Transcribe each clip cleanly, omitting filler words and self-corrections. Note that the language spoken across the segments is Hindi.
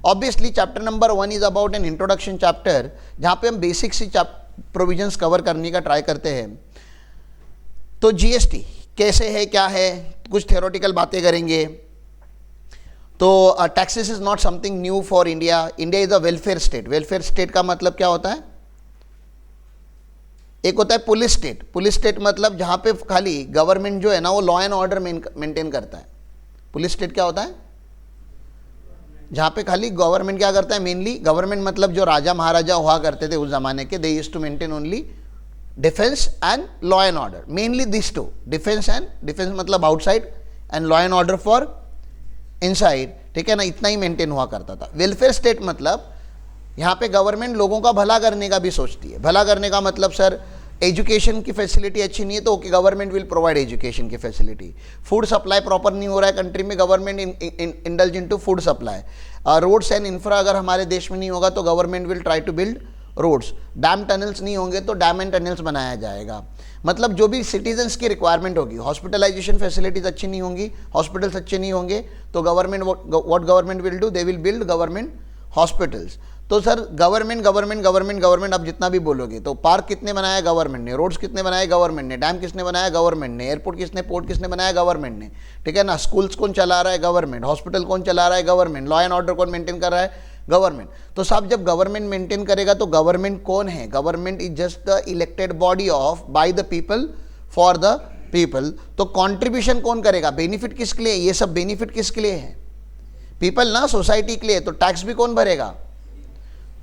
Obviously chapter number 1 is about an introduction chapter, जहाँ पे हम बेसिक सी प्रोविजंस कवर करने का ट्राई करते हैं। तो जीएसटी कैसे है, क्या है, कुछ थियोरेटिकल बातें करेंगे। तो taxes is not something new for India. India is a welfare state. Welfare state का मतलब क्या होता है? एक होता है पुलिस स्टेट। पुलिस स्टेट मतलब जहाँ पे खाली गवर्नमेंट जो है ना वो लॉ एंड ऑर्डर मेंटेन करता है। पुलिस स्टेट क्या होता है? जहाँ पे खाली गवर्नमेंट क्या करता है, मेनली गवर्नमेंट मतलब जो राजा महाराजा हुआ करते थे उस जमाने के, they used to maintain only defence and law and order, mainly this two, defence मतलब outside and law and order for inside, ठीक है ना, इतना ही मेंटेन हुआ करता था। वेलफेयर स्टेट मतलब यहाँ पे गवर्नमेंट लोगों का भला करने का भी सोचती है। भला करने का मतलब सर एजुकेशन की फैसिलिटी अच्छी नहीं है तो okay, government will provide education की फैसिलिटी। फूड सप्लाई प्रॉपर नहीं हो रहा है कंट्री में, government indulge into food supply. Roads and infra अगर हमारे देश में नहीं होगा तो government will try to build roads. Dam tunnels नहीं होंगे तो डैम एंड टनल्स बनाया जाएगा। मतलब जो भी सिटीजन्स की रिक्वायरमेंट होगी, हॉस्पिटलाइजेशन फैसिलिटीज अच्छी नहीं होंगी, हॉस्पिटल्स अच्छे नहीं होंगे तो government what government will do, they will build government hospitals. तो sir government government government government आप जितना भी बोलोगे तो पार्क कितने बनाया गवर्नमेंट ने, रोड्स कितने बनाए गवर्नमेंट ने, डैम किसने बनाया गवर्नमेंट ने, एयरपोर्ट किसने, पोर्ट किसने बनाया गवर्नमेंट ने, ठीक है ना, स्कूल्स कौन चला रहा है गवर्नमेंट, हॉस्पिटल कौन चला रहा है गवर्नमेंट, लॉ एंड ऑर्डर कौन मेंटेन कर रहा है गवर्नमेंट। तो साहब जब गवर्नमेंट मेंटेन करेगा तो गवर्नमेंट कौन है? Government is just the elected body of by the people for the people. तो कॉन्ट्रीब्यूशन कौन करेगा? बेनिफिट किसके लिए? ये सब बेनिफिट किसके लिए है? पीपल ना, सोसाइटी के लिए। तो टैक्स भी कौन भरेगा?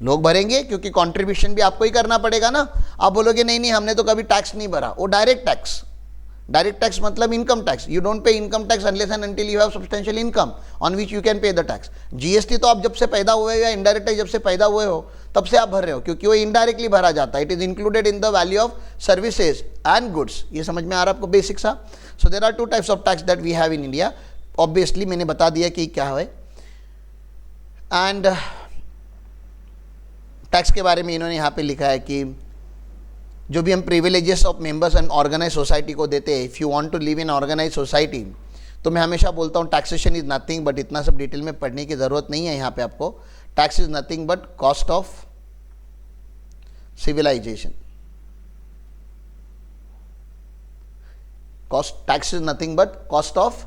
लोग भरेंगे, क्योंकि कंट्रीब्यूशन भी आपको ही करना पड़ेगा ना। आप बोलोगे नहीं नहीं हमने तो कभी टैक्स नहीं भरा, वो डायरेक्ट टैक्स। डायरेक्ट टैक्स मतलब income tax. You don't pay income tax unless and until you have substantial income on which you can pay the tax. GST तो आप जब से पैदा हुए हो या इनडायरेक्ट टैक्स जब से पैदा हुए हो तब से आप भर रहे हो, क्योंकि वो इनडायरेक्टली भरा जाता है। It is included in the value of services and goods. ये समझ में आ रहा है आपको बेसिक सा? So there are two types of tax that we have in India. Obviously मैंने बता दिया कि क्या है। एंड टैक्स के बारे में इन्होंने यहाँ पे लिखा है कि जो भी हम privileges of members and organise society को देते हैं, if you want to live in organise society, तो मैं हमेशा बोलता हूँ टैक्सेशन इज नथिंग बट, इतना सब डिटेल में पढ़ने की ज़रूरत नहीं है यहाँ पे आपको। Tax is nothing but cost of civilisation. Tax is nothing but cost of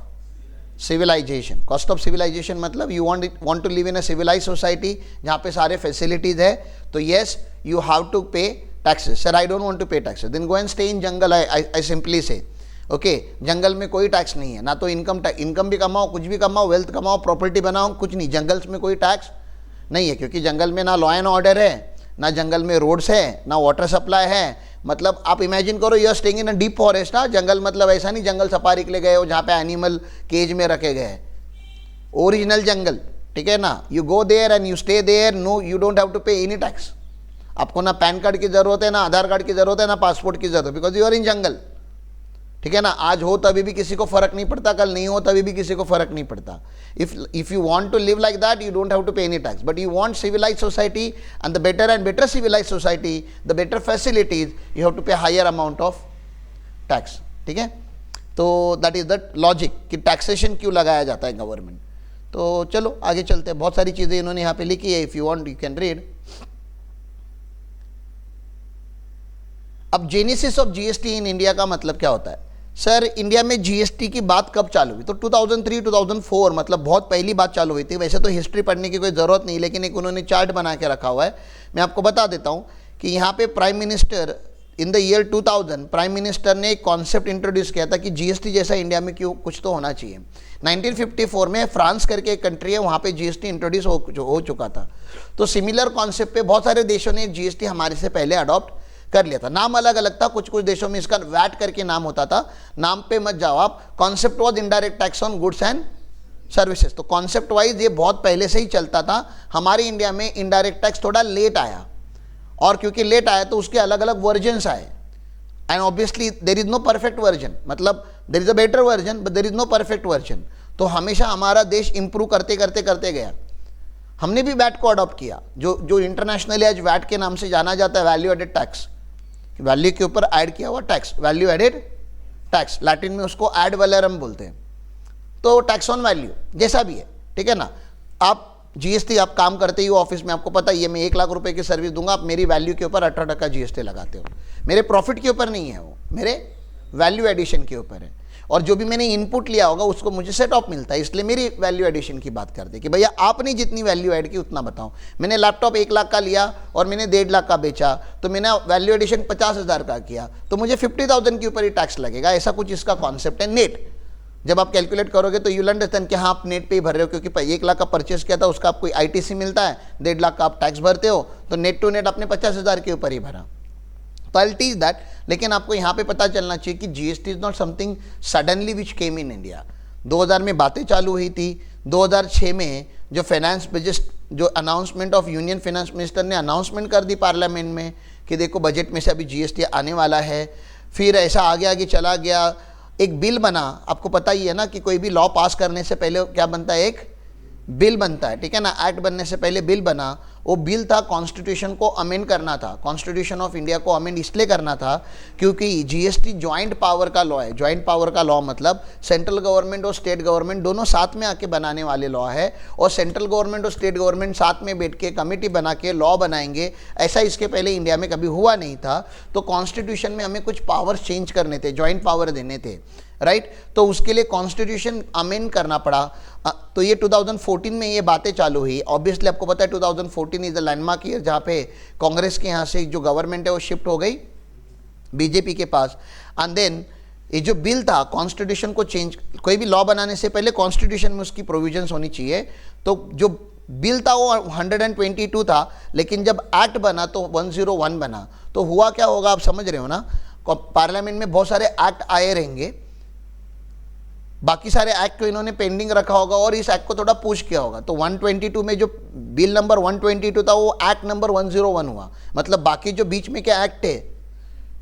civilisation. Cost of civilisation मतलब you want to live in a civilise society जहाँ पे सारे फैसिलिटीज है, तो yes you have to pay taxes. Sir I don't want to pay taxes, then go and stay in jungle. I simply say okay, jungle में कोई टैक्स नहीं है, ना तो इनकम भी कमाओ, कुछ भी कमाओ, वेल्थ कमाओ, प्रॉपर्टी बनाओ, कुछ नहीं। जंगल्स में कोई टैक्स नहीं है, क्योंकि जंगल में ना लॉ एंड ऑर्डर है, ना जंगल में रोड्स है, ना वाटर सप्लाई है। मतलब आप इमेजिन करो you are staying in a deep forest. ना जंगल मतलब ऐसा नहीं जंगल सफारी के लिए गए हो जहाँ पे एनिमल केज में रखे गए, ओरिजिनल जंगल, ठीक है ना। You go there and you stay there, no you don't have to pay any tax. आपको ना पैन कार्ड की जरूरत है, ना आधार कार्ड की जरूरत है, ना पासपोर्ट की जरूरत है, बिकॉज यू आर इन जंगल, ठीक है ना। आज हो तभी भी किसी को फर्क नहीं पड़ता, कल नहीं हो तभी भी किसी को फर्क नहीं पड़ता। If you want to live like that you don't have to pay any tax, but you want civilized society and the better civilized society, the better facilities, you have to pay higher amount of tax, ठीक है। तो दैट इज द लॉजिक कि टैक्सेशन क्यों लगाया जाता है गवर्नमेंट। तो चलो आगे चलते हैं। बहुत सारी चीज़ें इन्होंने यहाँ पे लिखी है, if you want you can read. अब genesis of GST in India का मतलब क्या होता है? सर इंडिया में जीएसटी की बात कब चालू हुई? तो 2003-2004 मतलब बहुत पहली बात चालू हुई थी। वैसे तो हिस्ट्री पढ़ने की कोई ज़रूरत नहीं, लेकिन एक उन्होंने चार्ट बना के रखा हुआ है, मैं आपको बता देता हूँ कि यहाँ पे prime minister in the year 2000 prime minister ने एक कॉन्सेप्ट इंट्रोड्यूस किया था कि जीएसटी जैसा इंडिया में क्यों कुछ तो होना चाहिए। 1954 में फ्रांस करके एक कंट्री है, वहाँ पे जीएसटी इंट्रोड्यूस हो चुका था। तो सिमिलर कॉन्सेप्ट पे बहुत सारे देशों ने जीएसटी हमारे से पहले अडॉप्ट कर लिया था। नाम अलग अलग था, कुछ कुछ देशों में इसका वैट करके नाम होता था। नाम पे मत जाओ आप। Concept was indirect tax on goods and services. तो कॉन्सेप्ट वाइज ये बहुत पहले से ही चलता था। हमारे इंडिया में इनडायरेक्ट टैक्स थोड़ा लेट आया, और क्योंकि लेट आया तो उसके अलग अलग वर्जन्स आए। And obviously there is no perfect version, मतलब there is a better version but there is no perfect version. तो हमेशा हमारा देश इंप्रूव करते करते करते गया। हमने भी वैट को अडॉप्ट किया, जो इंटरनेशनली आज वैट के नाम से जाना जाता है, वैल्यू एडेड टैक्स। वैल्यू के ऊपर ऐड किया हुआ टैक्स, वैल्यू एडेड टैक्स, लैटिन में उसको एड वैलोरम बोलते हैं। तो टैक्स ऑन वैल्यू जैसा भी है, ठीक है ना। आप जीएसटी आप काम करते ही हो ऑफिस में, आपको पता ही है मैं 1 लाख रुपए की सर्विस दूंगा, आप मेरी वैल्यू के ऊपर 18% जीएसटी लगाते हो। मेरे प्रॉफिट के ऊपर नहीं है, वो मेरे वैल्यू एडिशन के ऊपर है, और जो भी मैंने इनपुट लिया होगा उसको मुझे सेट ऑफ मिलता है, इसलिए मेरी वैल्यू एडिशन की बात करते हैं कि भैया आपने जितनी वैल्यू ऐड की उतना बताओ। मैंने लैपटॉप 1 लाख का लिया और मैंने 1.5 लाख का बेचा, तो मैंने वैल्यू एडिशन 50,000 का किया, तो मुझे 50,000 के ऊपर ही टैक्स लगेगा। ऐसा कुछ इसका कॉन्सेप्ट है। नेट जब आप कैलकुलेट करोगे तो यूल अंडरस्टैंड कि हाँ आप नेट पे ही भर रहे हो, क्योंकि 1 लाख का परचेस किया था उसका आपको आईटीसी मिलता है, 1.5 लाख का आप टैक्स भरते हो, तो नेट टू नेट आपने 50,000 के ऊपर ही भरा। तो आई टीच दैट, लेकिन आपको यहाँ पे पता चलना चाहिए कि GST is not something suddenly which came in India. 2000 में बातें चालू हुई थी, 2006 में जो फाइनेंस बजट, जो announcement of union finance minister ने अनाउंसमेंट कर दी पार्लियामेंट में कि देखो बजट में से अभी जीएसटी आने वाला है, फिर ऐसा आगे आगे चला गया, एक बिल बना। आपको पता ही है ना कि कोई भी लॉ पास करने से पहले क्या बनता है, एक बिल बनता है, ठीक है ना। एक्ट बनने से पहले बिल बना, वो बिल था कॉन्स्टिट्यूशन को अमेंड करना था, कॉन्स्टिट्यूशन ऑफ इंडिया को अमेंड इसलिए करना था क्योंकि जीएसटी जॉइंट पावर का लॉ है। जॉइंट पावर का लॉ मतलब सेंट्रल गवर्नमेंट और स्टेट गवर्नमेंट दोनों साथ में आके बनाने वाले लॉ है, और सेंट्रल गवर्नमेंट और स्टेट गवर्नमेंट साथ में बैठ के कमेटी बना के लॉ बनाएंगे। ऐसा इसके पहले इंडिया में कभी हुआ नहीं था। तो कॉन्स्टिट्यूशन में हमें कुछ पावर्स चेंज करने थे, जॉइंट पावर देने थे, राइट। तो उसके लिए कॉन्स्टिट्यूशन अमेंड करना पड़ा। तो ये 2014 में ये बातें चालू हुई। ऑब्वियसली आपको पता है 2014 इज द लैंडमार्क ईयर जहाँ पे कांग्रेस के यहाँ से जो गवर्नमेंट है वो शिफ्ट हो गई बीजेपी के पास। एंड देन ये जो बिल था कॉन्स्टिट्यूशन को चेंज, कोई भी लॉ बनाने से पहले कॉन्स्टिट्यूशन में उसकी प्रोविजंस होनी चाहिए। तो जो बिल था वो 122 था, लेकिन जब एक्ट बना तो 101 बना। तो हुआ क्या होगा आप समझ रहे हो ना, पार्लियामेंट में बहुत सारे एक्ट आए रहेंगे, बाकी सारे एक्ट को इन्होंने पेंडिंग रखा होगा और इस एक्ट को थोड़ा पुश किया होगा। तो 122 में जो बिल नंबर 122 था वो एक्ट नंबर 101 हुआ। मतलब बाकी जो बीच में क्या एक्ट है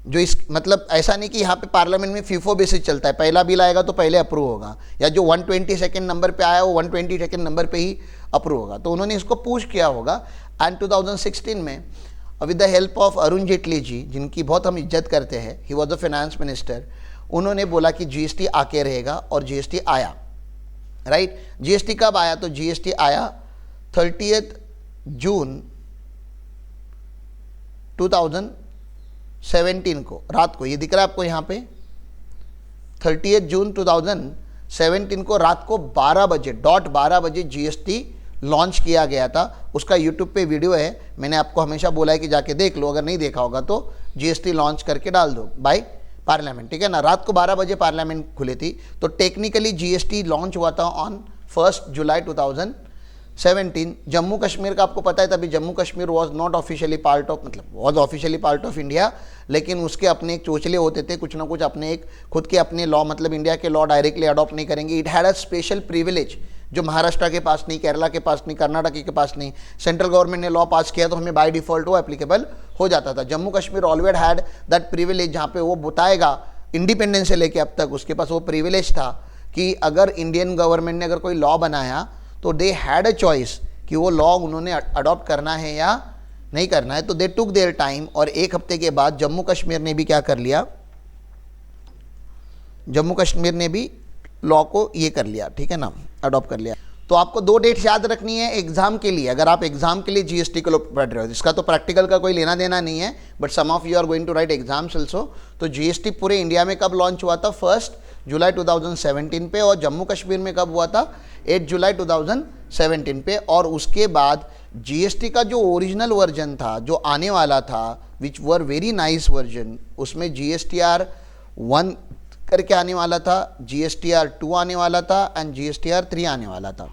जो इस, मतलब ऐसा नहीं कि यहाँ पे पार्लियामेंट में फीफो बेसिस चलता है, पहला बिल आएगा तो पहले अप्रूव होगा, या जो 122 नंबर पे आया वो 122 नंबर पे ही अप्रूव होगा। तो उन्होंने इसको पुश किया होगा। एंड 2016 में with the help of Arun Jaitley ji, जिनकी बहुत हम इज्जत करते हैं, he was the finance minister, उन्होंने बोला कि जीएसटी आके रहेगा, और जीएसटी आया, राइट। जीएसटी कब आया, तो जीएसटी आया 30 जून 2017 को रात को। ये दिख रहा है आपको यहाँ पे 30 जून 2017 को रात को 12 बजे, डॉट 12 बजे जीएसटी लॉन्च किया गया था। उसका यूट्यूब पे वीडियो है, मैंने आपको हमेशा बोला है कि जाके देख लो, अगर नहीं देखा होगा तो जीएसटी लॉन्च करके डाल दो बाय पार्लियामेंट, ठीक है ना। रात को 12 बजे पार्लियामेंट खुली थी। तो टेक्निकली जीएसटी लॉन्च हुआ था ऑन 1 जुलाई 2017। जम्मू कश्मीर का आपको पता है, तभी Jammu Kashmir was not officially part of, मतलब was officially part of India, लेकिन उसके अपने एक चोचले होते थे, कुछ ना कुछ अपने एक खुद के अपने लॉ, मतलब इंडिया के लॉ डायरेक्टली अडॉप्ट नहीं करेंगे। It had a special privilege जो महाराष्ट्र के पास नहीं, केरला के पास नहीं, कर्नाटक के पास नहीं। सेंट्रल गवर्नमेंट ने लॉ पास किया तो हमें बाय डिफॉल्ट वो एप्लीकेबल हो जाता था। Jammu Kashmir always had that privilege, जहाँ पे वो बताएगा इंडिपेंडेंस से लेके अब तक उसके पास वो प्रिविलेज था कि अगर इंडियन गवर्नमेंट ने अगर कोई लॉ बनाया तो दे हैड अ चॉइस कि वो लॉ उन्होंने अडॉप्ट करना है या नहीं करना है। तो दे टुक देयर टाइम, और एक हफ्ते के बाद जम्मू कश्मीर ने भी क्या कर लिया, जम्मू कश्मीर ने भी लॉ को ये कर लिया, ठीक है ना, अडॉप्ट कर लिया। तो आपको 2 डेट्स याद रखनी है एग्जाम के लिए, अगर आप एग्जाम के लिए जीएसटी को पढ़ रहे हो। इसका तो प्रैक्टिकल का कोई लेना देना नहीं है, but some of you are going to write exams also. तो जीएसटी पूरे इंडिया में कब लॉन्च हुआ था, 1 जुलाई 2017 पे, और जम्मू कश्मीर में कब हुआ था, 8 जुलाई 2017 पे। और उसके बाद जीएसटी का जो ओरिजिनल वर्जन था जो आने वाला था, विच वर वेरी नाइस वर्जन, उसमें GSTR 1 करके आने वाला था, GSTR 2 आने वाला था, एंड GSTR 3 आने वाला था।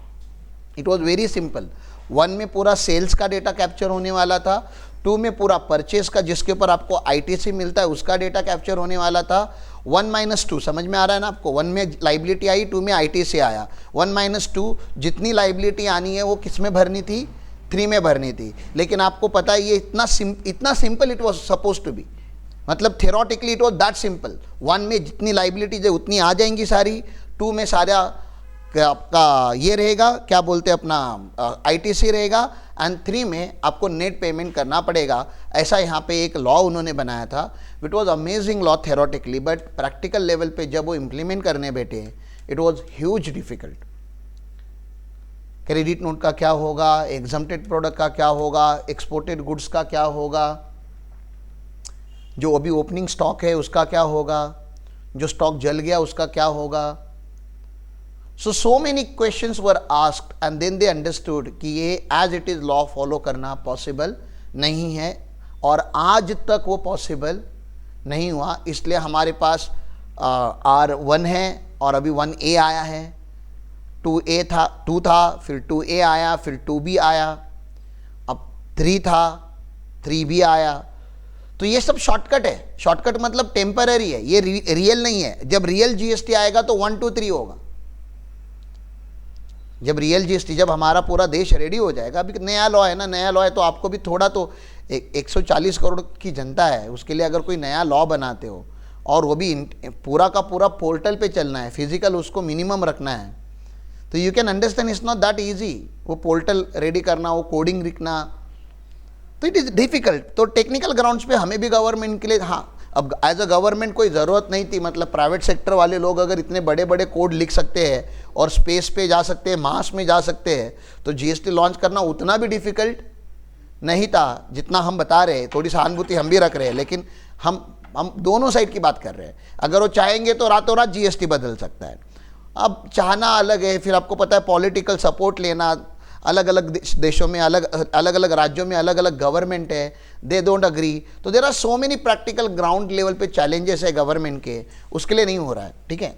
It was very simple. 1 में पूरा सेल्स का डेटा कैप्चर होने वाला था, 2 में पूरा परचेस का, जिसके ऊपर आपको आईटीसी मिलता है, उसका डेटा कैप्चर होने वाला था। 1-2 समझ में आ रहा है ना आपको, 1 में लाइबिलिटी आई, 2 में आईटीसी आया। 1-2 जितनी लाइबिलिटी आनी है वो किस में भरनी थी, 3 में भरनी थी। लेकिन आपको पता है ये इतना simple it was suppose to be, मतलब theoretically it was that simple. 1 में जितनी लाइबिलिटीज है उतनी आ जाएंगी सारी, 2 में सारा आपका ये रहेगा, क्या बोलते हैं अपना आईटीसी रहेगा, एंड 3 में आपको नेट पेमेंट करना पड़ेगा। ऐसा यहाँ पे एक लॉ उन्होंने बनाया था। It was amazing law theoretically, but practical level पे जब वो इम्प्लीमेंट करने बैठे it was huge difficult. Credit note का क्या होगा, एग्जम्प्टेड प्रोडक्ट का क्या होगा, एक्सपोर्टेड गुड्स का क्या होगा, जो अभी ओपनिंग स्टॉक है उसका क्या होगा, जो स्टॉक जल गया उसका क्या होगा. So many questions were asked and then they understood कि ये as it is law follow करना पॉसिबल नहीं है, और आज तक वो पॉसिबल नहीं हुआ. इसलिए हमारे पास R1 है और अभी 1A आया है, 2 था, फिर 2A आया, फिर 2B आया, अब 3 था, 3B आया. तो ये सब शॉर्टकट है. शॉर्टकट मतलब टेम्पररी है, ये रियल नहीं है. जब रियल जीएसटी आएगा तो 1 2 3 होगा. जब रियल जीएसटी, जब हमारा पूरा देश रेडी हो जाएगा. अभी नया लॉ है ना, नया लॉ है तो आपको भी थोड़ा तो 140 करोड़ की जनता है, उसके लिए अगर कोई नया लॉ बनाते हो और वो भी पूरा का पूरा पोर्टल पे चलना है, फिजिकल उसको मिनिमम रखना है, तो you can understand it's not that easy. वो पोर्टल रेडी करना, वो कोडिंग लिखना, तो इट इज़ डिफ़िकल्ट. तो टेक्निकल ग्राउंड्स पे हमें भी गवर्नमेंट के लिए, हाँ, अब एज अ गवर्नमेंट कोई ज़रूरत नहीं थी. मतलब प्राइवेट सेक्टर वाले लोग अगर इतने बड़े बड़े कोड लिख सकते हैं और स्पेस पे जा सकते हैं, मास में जा सकते हैं, तो जीएसटी लॉन्च करना उतना भी डिफ़िकल्ट नहीं था जितना हम बता रहे हैं. थोड़ी सहानुभूति हम भी रख रहे हैं, लेकिन हम दोनों साइड की बात कर रहे हैं. अगर वो चाहेंगे तो रातों रात जीएसटी बदल सकता है. अब चाहना अलग है, फिर आपको पता है पॉलिटिकल सपोर्ट लेना. अलग अलग देशों में अलग अलग राज्यों में अलग अलग गवर्नमेंट है, दे डोंट अग्री. तो there are so many practical ground level पे चैलेंजेस है गवर्नमेंट के, उसके लिए नहीं हो रहा है. ठीक है.